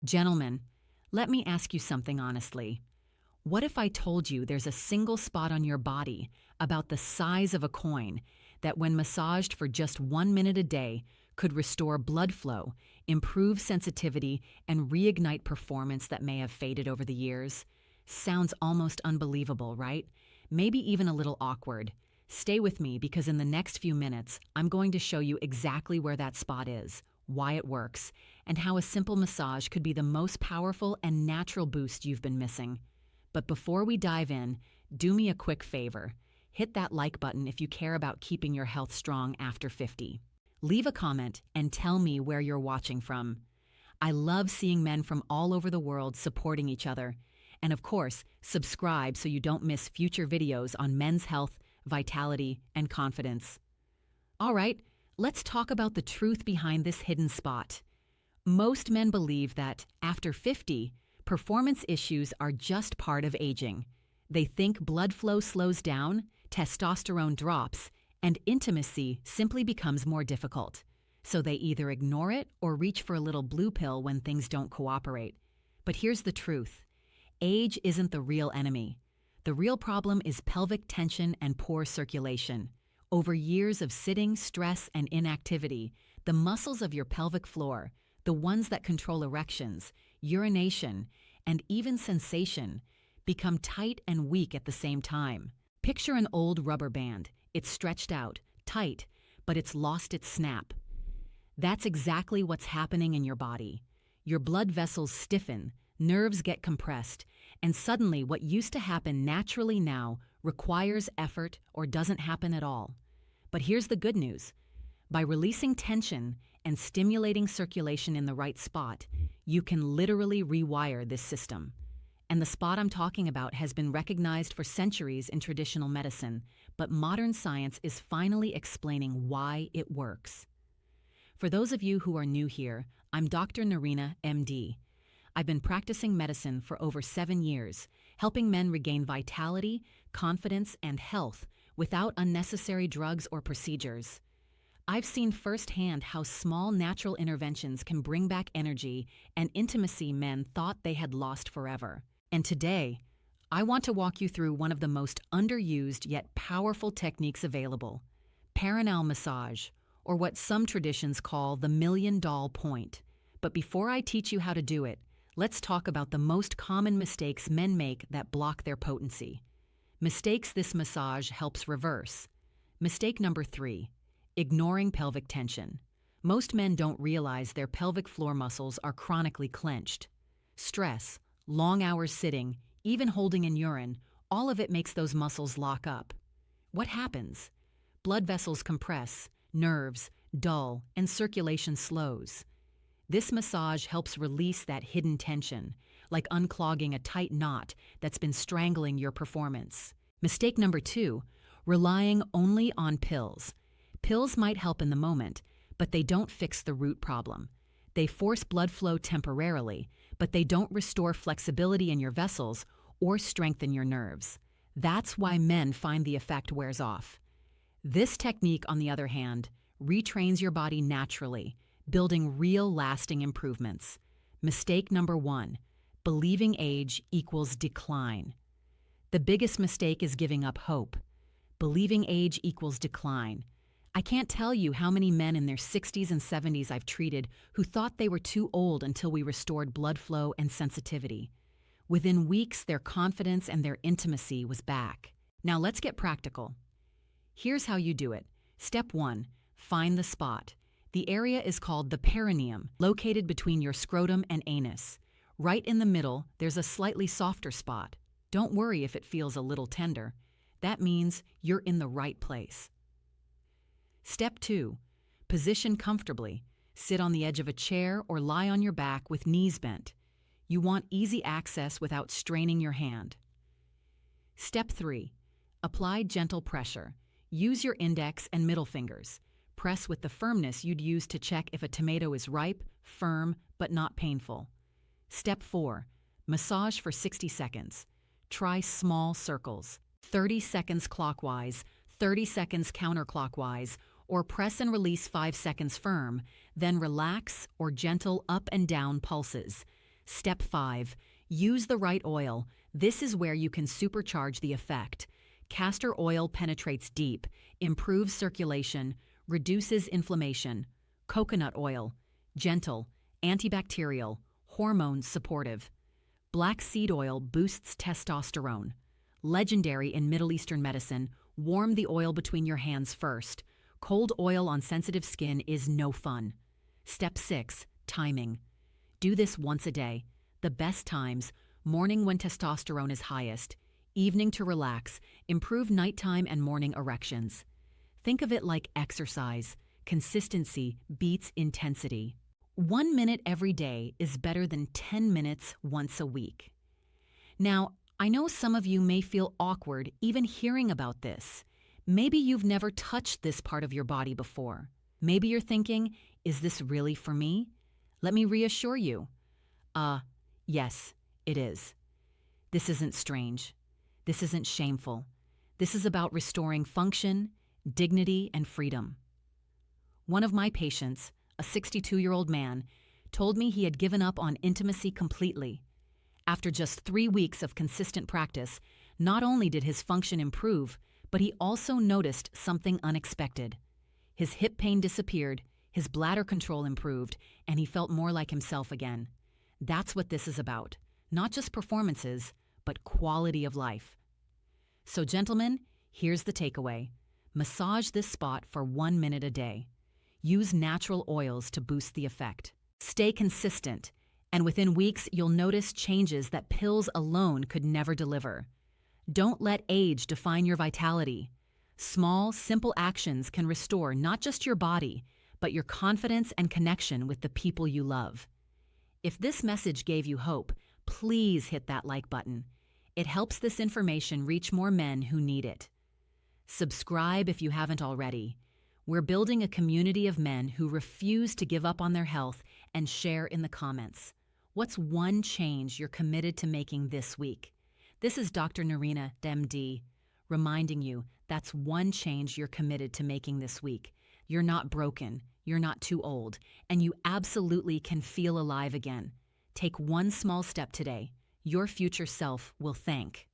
Gentlemen, let me ask you something honestly. What if I told you there's a single spot on your body, about the size of a coin, that when massaged for just 1 minute a day could restore blood flow, improve sensitivity, and reignite performance that may have faded over the years? Sounds almost unbelievable, right? Maybe even a little awkward. Stay with me because in the next few minutes, I'm going to show you exactly where that spot is, why it works, and how a simple massage could be the most powerful and natural boost you've been missing. But before we dive in, do me a quick favor. Hit that like button if you care about keeping your health strong after 50. Leave a comment and tell me where you're watching from. I love seeing men from all over the world supporting each other. And of course, subscribe so you don't miss future videos on men's health, vitality, and confidence. All right, let's talk about the truth behind this hidden spot. Most men believe that after 50, performance issues are just part of aging. They think blood flow slows down, testosterone drops, and intimacy simply becomes more difficult. So they either ignore it or reach for a little blue pill when things don't cooperate. But here's the truth. Age isn't the real enemy. The real problem is pelvic tension and poor circulation. Over years of sitting, stress, and inactivity, the muscles of your pelvic floor, the ones that control erections, urination, and even sensation, become tight and weak at the same time. Picture an old rubber band. It's stretched out, tight, but it's lost its snap. That's exactly what's happening in your body. Your blood vessels stiffen, nerves get compressed, and suddenly what used to happen naturally now requires effort or doesn't happen at all. But here's the good news. By releasing tension and stimulating circulation in the right spot, you can literally rewire this system. And the spot I'm talking about has been recognized for centuries in traditional medicine, but modern science is finally explaining why it works. For those of you who are new here, I'm Dr. Nerina.MD. I've been practicing medicine for over 7 years, helping men regain vitality, confidence, and health without unnecessary drugs or procedures. I've seen firsthand how small natural interventions can bring back energy and intimacy men thought they had lost forever. And today, I want to walk you through one of the most underused yet powerful techniques available, perineal massage, or what some traditions call the $1,000,000 point. But before I teach you how to do it, let's talk about the most common mistakes men make that block their potency. Mistakes this massage helps reverse. Mistake number 3, ignoring pelvic tension. Most men don't realize their pelvic floor muscles are chronically clenched. Stress, long hours sitting, even holding in urine, all of it makes those muscles lock up. What happens? Blood vessels compress, nerves dull, and circulation slows. This massage helps release that hidden tension, like unclogging a tight knot that's been strangling your performance. Mistake number 2, relying only on pills. Pills might help in the moment, but they don't fix the root problem. They force blood flow temporarily, but they don't restore flexibility in your vessels or strengthen your nerves. That's why men find the effect wears off. This technique, on the other hand, retrains your body naturally, building real lasting improvements. Mistake number 1, believing age equals decline. The biggest mistake is giving up hope. Believing age equals decline. I can't tell you how many men in their 60s and 70s I've treated who thought they were too old until we restored blood flow and sensitivity. Within weeks, their confidence and their intimacy was back. Now let's get practical. Here's how you do it. Step 1, find the spot. The area is called the perineum, located between your scrotum and anus. Right in the middle, there's a slightly softer spot. Don't worry if it feels a little tender. That means you're in the right place. Step 2, position comfortably. Sit on the edge of a chair or lie on your back with knees bent. You want easy access without straining your hand. Step 3, apply gentle pressure. Use your index and middle fingers. Press with the firmness you'd use to check if a tomato is ripe, firm, but not painful. Step 4, massage for 60 seconds. Try small circles, 30 seconds clockwise, 30 seconds counterclockwise, or press and release 5 seconds firm, then relax or gentle up and down pulses. Step 5. Use the right oil. This is where you can supercharge the effect. Castor oil penetrates deep, improves circulation, reduces inflammation. Coconut oil, gentle, antibacterial, hormone supportive. Black seed oil boosts testosterone. Legendary in Middle Eastern medicine, warm the oil between your hands first. Cold oil on sensitive skin is no fun. Step 6. Timing. Do this once a day. The best times: morning when testosterone is highest, evening to relax, improve nighttime and morning erections. Think of it like exercise. Consistency beats intensity. 1 minute every day is better than 10 minutes once a week. Now, I know some of you may feel awkward even hearing about this. Maybe you've never touched this part of your body before. Maybe you're thinking, is this really for me? Let me reassure you. Yes, it is. This isn't strange. This isn't shameful. This is about restoring function, dignity, and freedom. One of my patients, a 62-year-old man, told me he had given up on intimacy completely. After just 3 weeks of consistent practice, not only did his function improve, but he also noticed something unexpected. His hip pain disappeared, his bladder control improved, and he felt more like himself again. That's what this is about. Not just performances, but quality of life. So gentlemen, here's the takeaway. Massage this spot for 1 minute a day. Use natural oils to boost the effect. Stay consistent, and within weeks you'll notice changes that pills alone could never deliver. Don't let age define your vitality. Small, simple actions can restore not just your body, but your confidence and connection with the people you love. If this message gave you hope, please hit that like button. It helps this information reach more men who need it. Subscribe if you haven't already. We're building a community of men who refuse to give up on their health and share in the comments. What's one change you're committed to making this week? This is Dr. Nerina.MD, reminding you that's one change you're committed to making this week. You're not broken, you're not too old, and you absolutely can feel alive again. Take one small step today. Your future self will thank.